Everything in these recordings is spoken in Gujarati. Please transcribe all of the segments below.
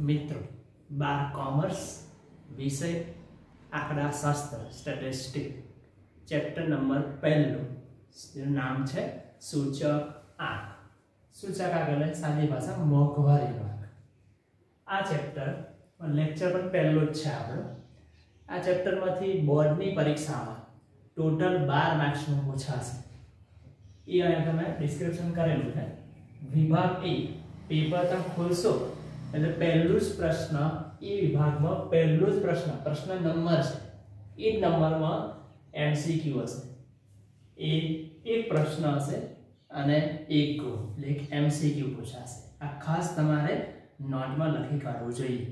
मित्रों 12 कॉमर्स विषय आंकड़ाशास्त्र स्टेटिस्टिक चैप्टर नंबर 1 नाम है सूचक आंक। सूचक आंक એટલે સાદી ભાષા મોંઘવારી આંક। આ ચેપ્ટર લેક્ચર પણ પહેલો જ છે આપણો। આ ચેપ્ટરમાંથી બોર્ડની પરીક્ષામાં ટોટલ 12 માર્ક્સનું પૂછાશે। એ અહીંયા તમે ડિસ્ક્રિપ્શન કરેલું છે। વિભાગ એ પેપર તમે ખોલશો એટલે પહેલું જ પ્રશ્ન એ વિભાગમાં પહેલો જ પ્રશ્ન નંબર છે। એ જ નંબરમાં એમસીક્યુ હશે। એ એક પ્રશ્ન હશે અને એક ગુણ એટલે એક એમસીક્યુ પૂછાશે। આ ખાસ તમારે નોટમાં લખી કાઢવું જોઈએ।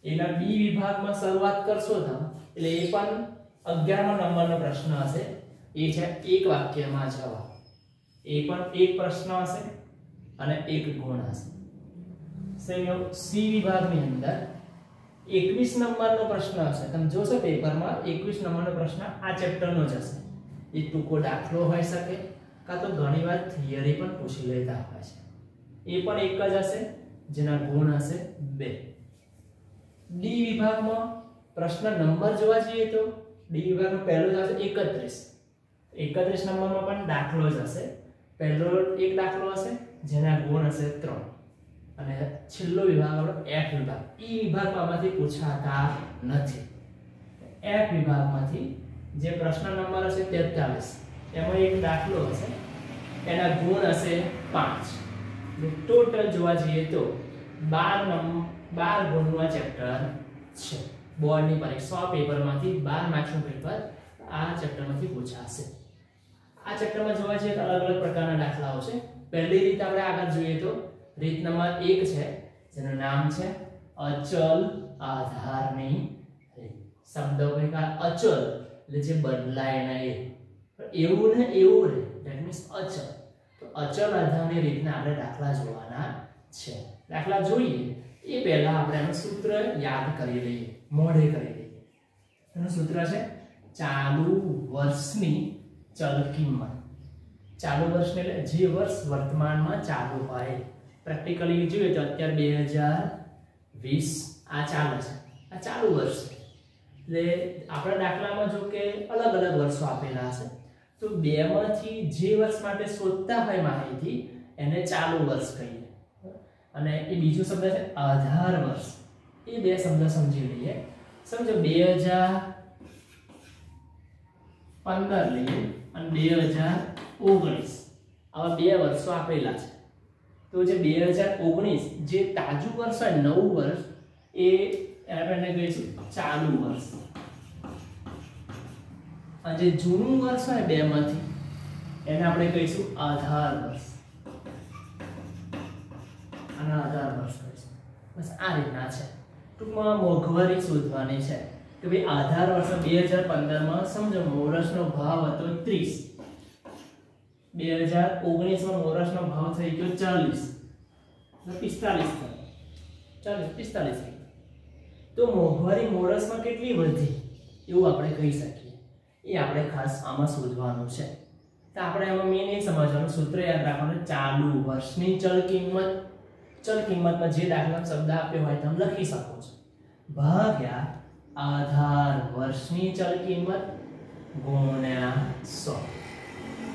એના બી વિભાગમાં શરૂઆત કરશો તમે એટલે એ પણ 11મા નંબરનો પ્રશ્ન હશે। એ છે એક વાક્યમાં જવાબ। એ પણ એક પ્રશ્ન હશે અને એક ગુણ હશે। सी विभागની અંદર 21 નંબરનો પ્રશ્ન હશે। તમે જોશો પેપરમાં 21 નંબરનો પ્રશ્ન આ ચેપ્ટરનો જ હશે। એ ટૂંકો દાખલો હોઈ શકે કાં તો ઘણીવાર થિયરી પણ પૂછી લેતા હોય છે। એ પણ એક જ હશે જેના ગુણ હશે 2। ડી વિભાગમાં પ્રશ્ન નંબર જોવા જઈએ તો ડી વિભાગનો પહેલો જ હશે 31 નંબરમાં પણ દાખલો જ હશે। પહેલો એક દાખલો હશે જેના ગુણ હશે 3 અને છેલ્લો વિભાગ આપણો એફ વિભાગ। ઈ વિભાગમાંથી પૂછાતા નથી। એફ વિભાગમાંથી જે પ્રશ્ન નંબર હશે 43 એમાં એક દાખલો હશે એના ગુણ હશે 5। ટોટલ જોવા જઈએ તો 12 ગુણનું આ ચેપ્ટર છે। બોર્ડની પરીક્ષા પેપરમાંથી 12 માર્ક્સનું પેપર આ ચેપ્ટરમાંથી પૂછાશે। આ ચેપ્ટરમાં જોવા જઈએ તો અલગ અલગ પ્રકારના દાખલાઓ છે। પહેલી રીત આપણે આગળ જોઈએ તો રીત નંબર 1 છે જેનું નામ છે અચલ આધારની રીત। શબ્દો ભેગા અચલ એટલે જે બદલાય નહીં એવું ને એવું રહે ધેટ મીન્સ અચલ। તો અચલ આધારની રીતના આપણે દાખલા જોવાના છે। દાખલા જોઈએ એ પહેલા આપણે એનું સૂત્ર યાદ કરી લઈએ, મોઢે કરી લઈએ। એનું સૂત્ર છે ચાલુ વર્ષની ચલ કિંમત। ચાલુ વર્ષ એટલે જે વર્ષ વર્તમાનમાં ચાલુ હોય। પ્રેક્ટિકલી જોઈએ તો અત્યારે 2020 આ ચાલે છે, આ ચાલુ વર્ષ છે। એટલે આપણા દાખલામાં જો કે અલગ અલગ વર્ષો આપેલા હશે તો બેમાંથી જે વર્ષ માટે શોધતા હોય માહિતી એને ચાલુ વર્ષ કહીએ। અને એ બીજો શબ્દ છે આધાર વર્ષ। એ બે શબ્દ સમજી લઈએ। સમજો 2015 લઈએ અને 2019 આવા બે વર્ષો આપેલા છે। તો જે 2019 જે તાજુ વર્ષ હોય નવું વર્ષ એ આપણે કહીશું ચાલુ વર્ષ। અને જે જૂનું વર્ષ હોય બેમાંથી એને આપણે કહીશું આધાર વર્ષ। આના આધાર વર્ષ કહીશું। બસ આ રીતના છે। ટૂંકમાં મોંઘવારી શોધવાની છે કે ભાઈ આધાર વર્ષ 2015 માં સમજો મોરસનો ભાવ હતો 30, 2019 માં મોરસનો ભાવ થઈ ગયો 40 એટલે 45 થાય। તો મોંઘવારી મોરસમાં કેટલી વધી એવું આપણે કહી શકીએ। એ આપણે ખાસ આમાં શોધવાનું છે। તો આપણે આમાં મેઈન એ સમજવાનું સૂત્ર યાદ રાખવાનું ચાલુ વર્ષની ચલ કિંમત। ચલ કિંમતમાં જે દાખલાનો શબ્દ આપ્યો હોય તમે લખી શકો છો ભાગ્યા આધાર વર્ષની ચલ કિંમત ગુણ્યા 100।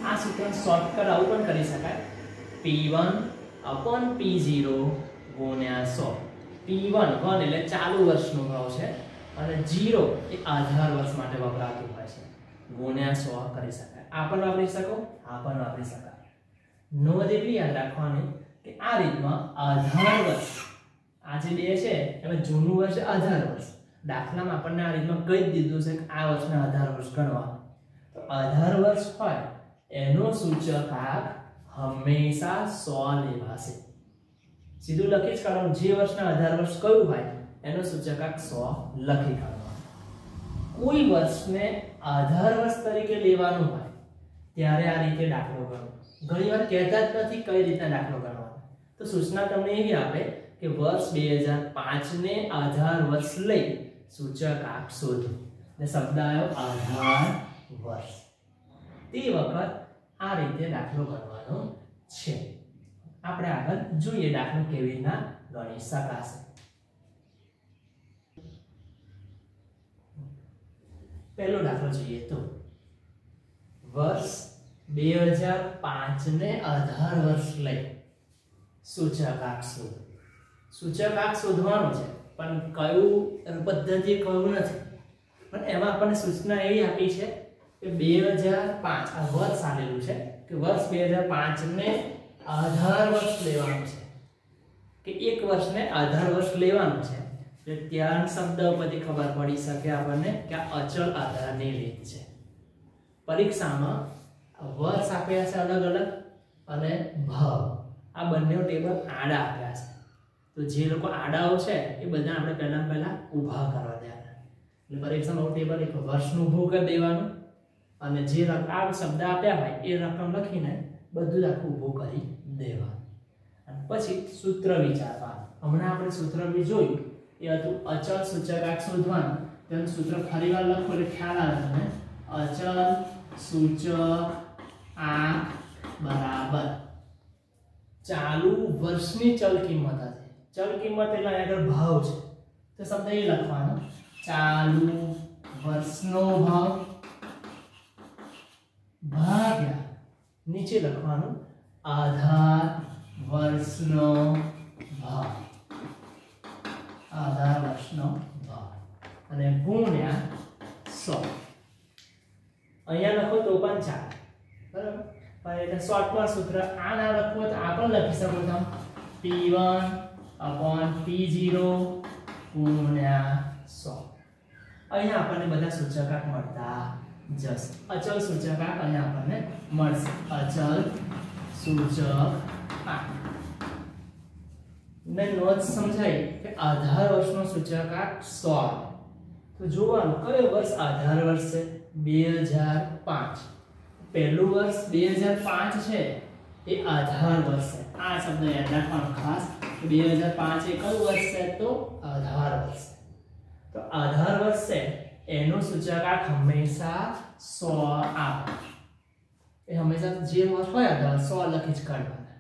આ સૂત્ર શોર્ટકટ આવું પણ કરી શકાય P1 upon P0 ગુણ્યા 100। P1 1 એટલે ચાલુ વર્ષનો ભાવ છે અને 0 એ આધાર વર્ષ માટે વપરાતું હોય છે ગુણ્યા 100 કરી શકાય। આ પણ વાપરી શકો, આ પણ વાપરી શકાય। નોંધ એટલી યાદ રાખવાની કે આ રીતમાં આધાર વર્ષ આ જે બે છે એમાં જૂનું વર્ષ આધાર વર્ષ। દાખલામાં આપણને આ રીતમાં કહી દીધું છે કે આ વર્ષના આધાર વર્ષ ગણવાના। તો આધાર વર્ષ હોય એનો સૂચકાંક હંમેશા 100 લેવાશે। સીધું લખી જ કાઢવાનું જે વર્ષના આધાર વર્ષ કયું હોય એનો સૂચકાંક 100 લખી કાઢવાનું। કોઈ વર્ષને આધાર વર્ષ તરીકે લેવાનું હોય ત્યારે આ રીતે દાખલો ગણો। ઘણીવાર કહેતા જ નથી કઈ રીતના દાખલો ગણવાનો। તો સૂચના તમને એવી આપે કે વર્ષ 2005 ને આધાર વર્ષ લઈ સૂચકાંક શોધો। એટલે શબ્દ આવ્યો આધાર વર્ષ। તે વખત આ રીતે દાખલો ગણવાનો છે। આપણે આગળ જોઈએ દાખલો કેવી રીતના ગણી શકાશે। પહેલો દાખલો જોઈએ તો વર્ષ 2005 ને 18 વર્ષ લઈ સૂચકાંક શોધો। સૂચકાંક શોધવાનું છે પણ કયું પદ્ધતિ કયું નથી, પણ એમાં આપણને સૂચના એવી આપી છે કે 2005 આ વર્ષ આલેલું છે કે વર્ષ 2005 ને 18 વર્ષ લેવાનું છે કે એક વર્ષને 18 વર્ષ લેવાનું છે। તો ત્યાં શબ્દ પરથી ખબર પડી શકે આપણને કે આ અચળ આધારની રીત છે। પરીક્ષામાં વર્ષ આપ્યા છે અલગ અલગ અને ભાવ આ બંને ટેબલ આડા આપ્યા છે, તો જે લોકો આડાઓ છે એ બધા આપણે પહેલા ઊભા કરવા દેવાના। એટલે પરીક્ષામાં ટેબલ એક વર્ષનું ઊભું કરી દેવાનું અને જે આ શબ્દ આપ્યા હોય એ રકમ લખીને બધું આખું ઊભું કરી દેવાનું અને પછી સૂત્ર વિચારવાનું। હમણાં આપણે સૂત્ર બી જોયું એ હતું અચળ સૂચકાંક શોધવાનું। તેનું સૂત્ર ફરીવાર લખો એટલે ખ્યાલ આવે તમને। અચળ સૂચકાંક બરાબર ચાલુ વર્ષની ચલ કિંમત હતી। ચલ કિંમત એટલે અહીંયા આગળ ભાવ છે તો શબ્દ એ લખવાનો ચાલુ વર્ષનો ભાવ ભાગ્યા નીચે લખવાનું આધાર વર્ષનો ભાવ, આધાર વર્ષનો ભાવ અને ગુણ્યા 100। અહીંયા લખો તો પણ ચાલે, બરાબર? પણ એટલે શોર્ટમાં સૂત્ર આ ના લખવું તો આ પણ લખી શકો તમે P1/P0 ગુણ્યા 100। અહીંયા આપણને બધા સૂચકાંક મળતા જશે। અચલ સૂચકાંક અહીંયા આપણને મળશે, અચલ સૂચકાંક ને નોંધ સમજાય કે આધાર વર્ષનો સૂચકાંક 100। તો જોવાનું કયો વર્ષ આધાર વર્ષ છે 2005। પહેલું વર્ષ 2005 છે એ આધાર વર્ષ છે। આ શબ્દ યાદ રાખવાનો ખાસ કે 2005 એ કયું વર્ષ છે તો આધાર વર્ષ છે। તો આધાર વર્ષ છે એનો સૂચકાંક હંમેશા 100 આવે, એ હંમેશા જે વર્ષ હોય આધાર 100 લખી જ કાઢવાના।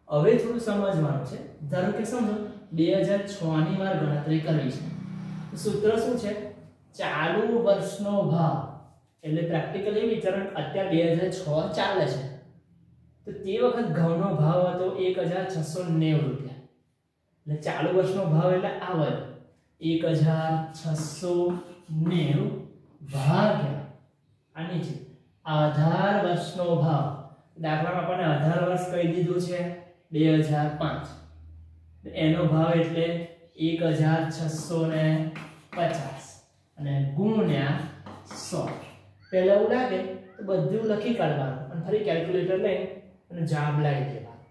હવે થોડું સમજવાનું છે, ધારો કે સમજો 2006 ની વાર ગણતરી કરવી છે તો સૂત્ર શું છે ચાલુ વર્ષનો ભાવ, એટલે પ્રેક્ટિકલી વિચારણ અત્યારે 2006 ચાલે છે તો તે વખત ઘઉંનો ભાવ હતો 1690 રૂપિયા, એટલે ચાલુ વર્ષનો ભાવ એટલે આવે 1690 ભાગ્યા આ નીચે આધાર વર્ષનો ભાવ। દાખલામાં આપણને આધાર વર્ષ કહી દીધું છે 2005, એનો ભાવ એટલે 1650 અને ગુણ્યા 100। પહેલા એવું લાગે તો બધું લખી કાઢવાનું અને ફરી કેલ્ક્યુલેટર લઈ અને જવાબ લાવી દેવાનો।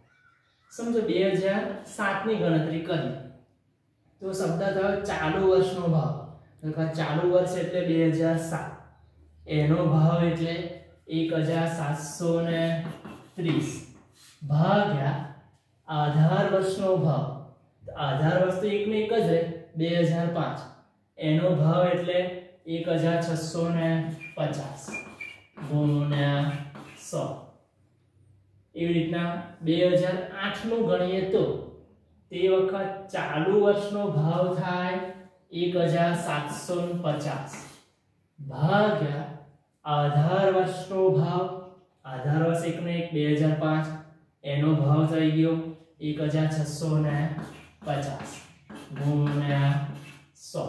સમજો 2007 ની ગણતરી કરી તો શબ્દ થયો ચાલુ વર્ષનો ભાવ, તો ચાલુ વર્ષ એટલે 2007, એનો ભાવ એટલે 1730 ભાગ્યા આધાર વર્ષનો ભાવ, આધાર વર્ષ તો એક ને એક જ રહે 2005, એનો ભાવ એટલે 1650 ગુણ્યા 100। એવી રીતના 2008 નું ગણીએ તો તે વખત ચાલુ વર્ષનો ભાવ થાય 1750 ભાગ્યા આધાર વર્ષનો ભાવ, આધાર વર્ષ એક ને એક 2005, એનો ભાવ થઈ ગયો 1650 ગુણ્યા 100।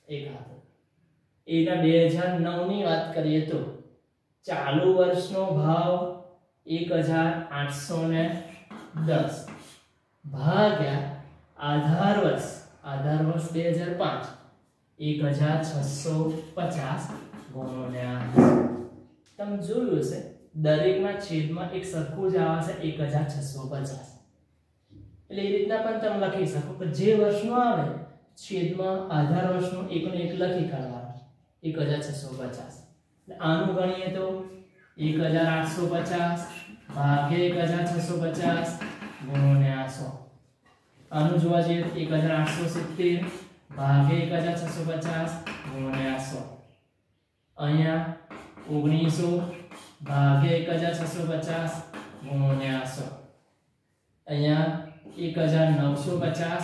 એક હાથ એના 2009 ની વાત કરીએ તો ચાલુ વર્ષનો ભાવ 1810 ભાગ્યા આધાર વર્ષ 2005 1650 ગુણ્યા 100। તમે જોયું હશે દરેકના છેદમાં એક સરખું જ આવે છે 1650, એટલે એ રીતના પણ તમે લખી શકો કે જે વર્ષનો આવે છેદમાં આધાર વર્ષનો એકને એક લખી કાઢવાનો 1650। આનું ગણીએ તો 1850 ભાગ્યા 1650 ગુણ્યા 100। આનું જોવા જઈએ તો 1870 ભાગ્યા 1650 ગુણ્યા 100। અહીંયા 1900 ભાગ્યા 1650 ગુણ્યા 100। અહીંયા 1950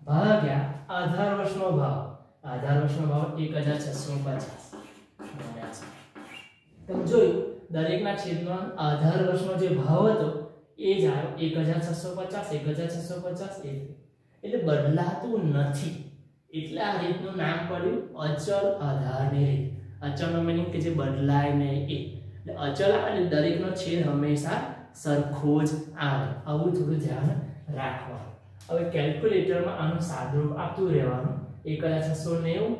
ભાગ્યા આધાર વર્ષનો ભાવ 1650 તમે જોયું દરેકના છેદમાં આધાર વર્ષનો જે ભાવ હતો એ જ આવ્યો 1650 એટલે બદલાતું નથી એટલે આ રીતનું નામ પડ્યું અચલ આધારની રીત અચલનો મીનિંગ કે જે બદલાય નહીં એ એટલે અચલ અને દરેકનો છેદ હંમેશા સરખો જ આવે આવું થોડું ધ્યાન રાખવાનું હવે કેલ્ક્યુલેટરમાં આનું સાદુરૂપ આપતું રહેવાનું 1690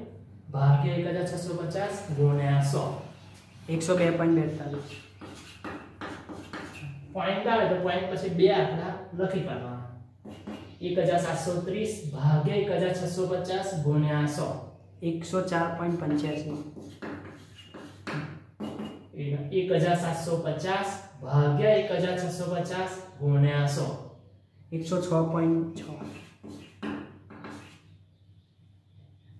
ભાગ્યા 1650 ગુણ્યા 100 102.42 પોઈન્ટ આવે તો પોઈન્ટ પછી બે આંકડા લખી કાઢવાના 1730 ભાગ્યા 1650 ગુણ્યા 104.85 1750 ભાગ્યા 1650 ગુણ્યા 106.6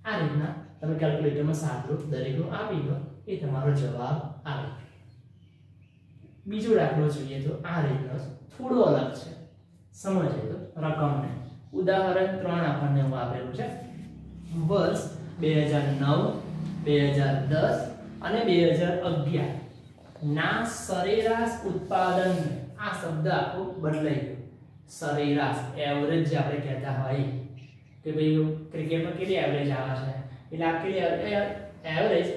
આ રીતના તમે કેલ્ક્યુલેટરમાં સાદુરૂપ દરેકનું આપી દો એ તમારો જવાબ આવે બીજો દાખલો જોઈએ તો આ રીતનો થોડો અલગ છે સમજે તો રકમને ઉદાહરણ 3 આપણને આપેલું છે વર્ષ 2009 2010 અને 2011 ના સરેરાશ ઉત્પાદન આ શબ્દ આખો બદલાઈ ગયો સરેરાશ એવરેજ જે આપણે કહેતા હોય કે ભાઈ ક્રિકેટમાં કેટલી એવરેજ આવે છે એટલે આ કેટલી એવરેજ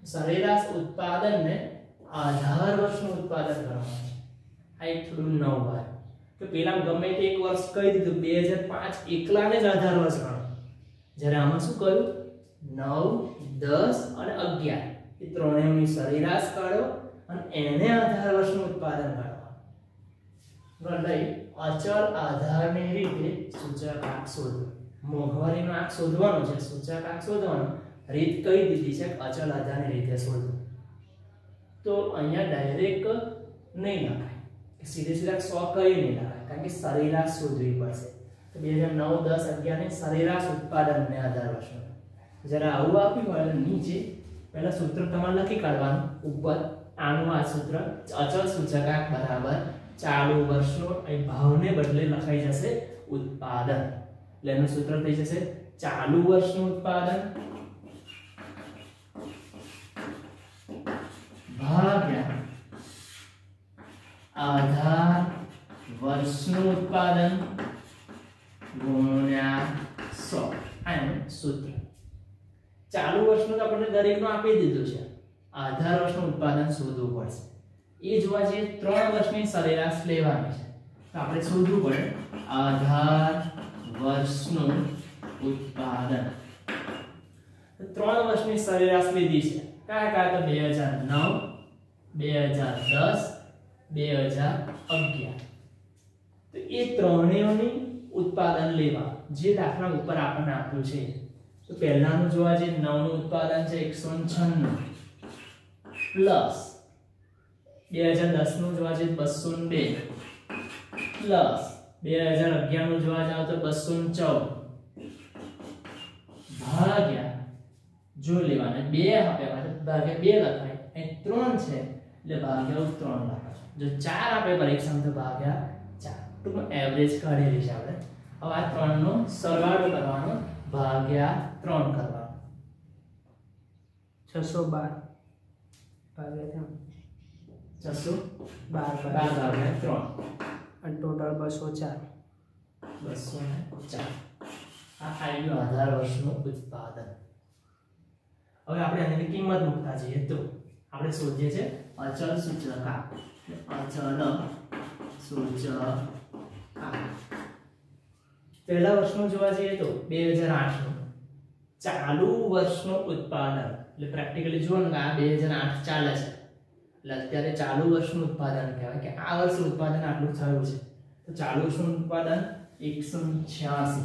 સરેરાશ ઉત્પાદનને આધાર વર્ષનું ઉત્પાદન કરવાનું છે આ એક થોડું નવું હોય કે પેલા ગમે તે એક વર્ષ કહી દીધું 2005 એકલાને જ આધાર વર્ષ ગણો જ્યારે આમાં શું કહ્યું 9 10 અને 11 એ ત્રણેયની સરેરાશ કાઢો અને એને આધાર વર્ષનું ઉત્પાદન કાઢો લઈ અચલ આધારની રીતે સૂચકાંક શોધો મોંઘવારીનો આંક શોધવાનો છે સૂચકાંક શોધવાનો રીત કઈ દીધી છે અચલ આધારની રીતે શોધો તો અહીંયા ડાયરેક્ટ નહીં લખાય કે સીધે સીધા 100 કઈ નહીં લખાય કારણ કે સરેરાશ શોધવી પડશે તો 2009 10 11 ની સરેરાશ ઉત્પાદનને આધાર વર્ષનો જ્યારે આવું આપ્યું હોય તો નીચે પહેલા સૂત્ર તમારે લખી કાઢવાનું ઉપર આનું આ સૂત્ર અચલ સૂચકાંક બરાબર ચાલુ વર્ષનો અહીં ભાવને બદલે લખાઈ જશે ઉત્પાદન એટલે એનું સૂત્ર થઈ જશે ચાલુ વર્ષનું ઉત્પાદન ભાગ્યા આધાર વર્ષનું ઉત્પાદન ગુણ્યા 100 આ એનું સૂત્ર ચાલુ વર્ષનું તો આપણે દરેકનું આપી દીધું છે આધાર વર્ષનું ઉત્પાદન શોધવું પડશે એ જોવા જઈએ 3 વર્ષની સરેરાશ લેવાની છે તો આપણે શોધવું પડે આધાર વર્ષનું ઉત્પાદન 3 વર્ષની સરેરાશ લીધી છે કયા કયા તો 2009 2010 2011 તો એ ત્રણેયની ઉત્પાદન લેવા જે દાખલા ઉપર આપણને આપ્યું છે તો પહેલાનું જોવા જઈએ 9 નું ઉત્પાદન છે 196 પ્લસ 2010 નું જોવા જઈએ 202 પ્લસ 2011 નું જોવા જાવ તો 214 ભાગ્યા જો લેવાના 2 આપ્યા માટે ભાગ્યા 2 લખાય અહીં 3 છે એટલે ભાગ્યા 3 લખાય જો 4 આપે પરીક્ષામાં તો ભાગ્યા 4 ટૂંકમાં એવરેજ કાઢેલી છે આપણે હવે આ 3 નો સરવાળો કરવાનો ભાગ્યા 3 કરવાનો 612 ભાગ્યા 612 ભાગ્યા 3 અને ટોટલ 204 આ આવ્યું આધાર વર્ષનું ઉત્પાદન હવે આપણે આની કિંમત મૂકતા જઈએ તો આપણે શોધીએ છે અચલ સૂચકાંક પહેલા વર્ષનું જોવા જઈએ તો 2008 નું ચાલુ વર્ષનું ઉત્પાદન એટલે પ્રેક્ટિકલી જુઓ ને આ 2008 ચાલે છે એટલે અત્યારે ચાલુ વર્ષનું ઉત્પાદન કહેવાય કે આ વર્ષનું ઉત્પાદન આટલું થયું છે તો ચાલુ વર્ષનું ઉત્પાદન 186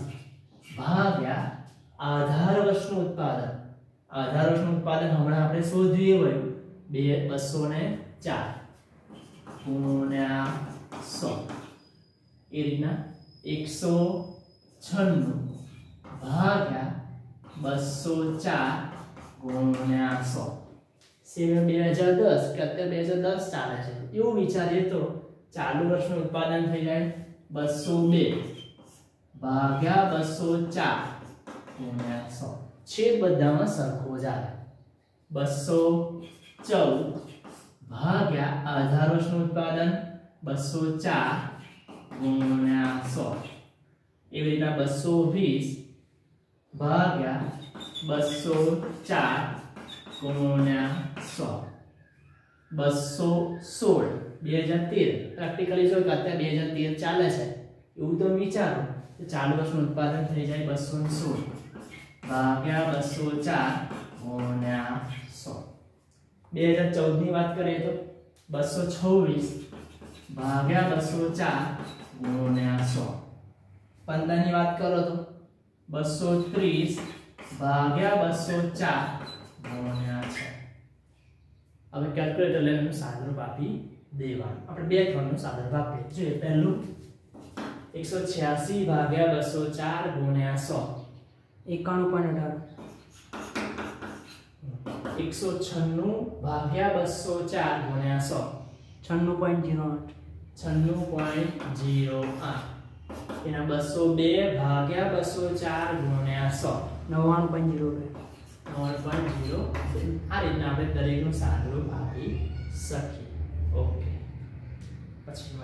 ભાગ્યા આધાર વર્ષનું ઉત્પાદન આધાર વર્ષનું ઉત્પાદન હમણાં આપણે શોધીએ હોય 204 ગુણ્યા 100 એ રીતના 196 ભાગ્યા 204 ગુણ્યા 100 સેમ 2010 કે અત્યારે 2010 ચાલે છે એવું વિચારીએ તો ચાલુ વર્ષનું ઉત્પાદન થઈ જાય 202 ભાગ્યા 204 ગુણ્યા 100 છેદ બધામાં સરખો જ આવે 214 ભાગ્યા આધાર વર્ષનું ઉત્પાદન 204 ગુણ્યા 100 એવી રીતના 220 ભાગ્યા 204 ગુણ્યા 100 216 2013 પ્રેક્ટિકલી જો કે અત્યારે 2013 ચાલે છે એવું તો વિચારો તો ચાલુ વર્ષનું ઉત્પાદન થઈ જાય 216 ભાગ્યા 204 ગુણ્યા 100 2014 ની વાત કરીએ તો 226 ભાગ્યા 204 ગુણ્યા 100 15 ની વાત કરો તો 230 ભાગ્યા 204 ગુણ્યા 6 હવે કેલ્ક્યુલેટર લઈને સાદરૂપ આપી દેવાનું આપણે બે ત્રણનું સાદરૂપ આપીએ જોઈએ પહેલું 186 ભાગ્યા 204 ગુણ્યા 100 91.18 196 ભાગ્યા 204 ગુણ્યા 100 96.08 એના 202 ભાગ્યા 204 ગુણ્યા 100 99.02 આ રીતના આપણે દરેકનું સાદરૂપ આપી શકીએ ઓકે પછી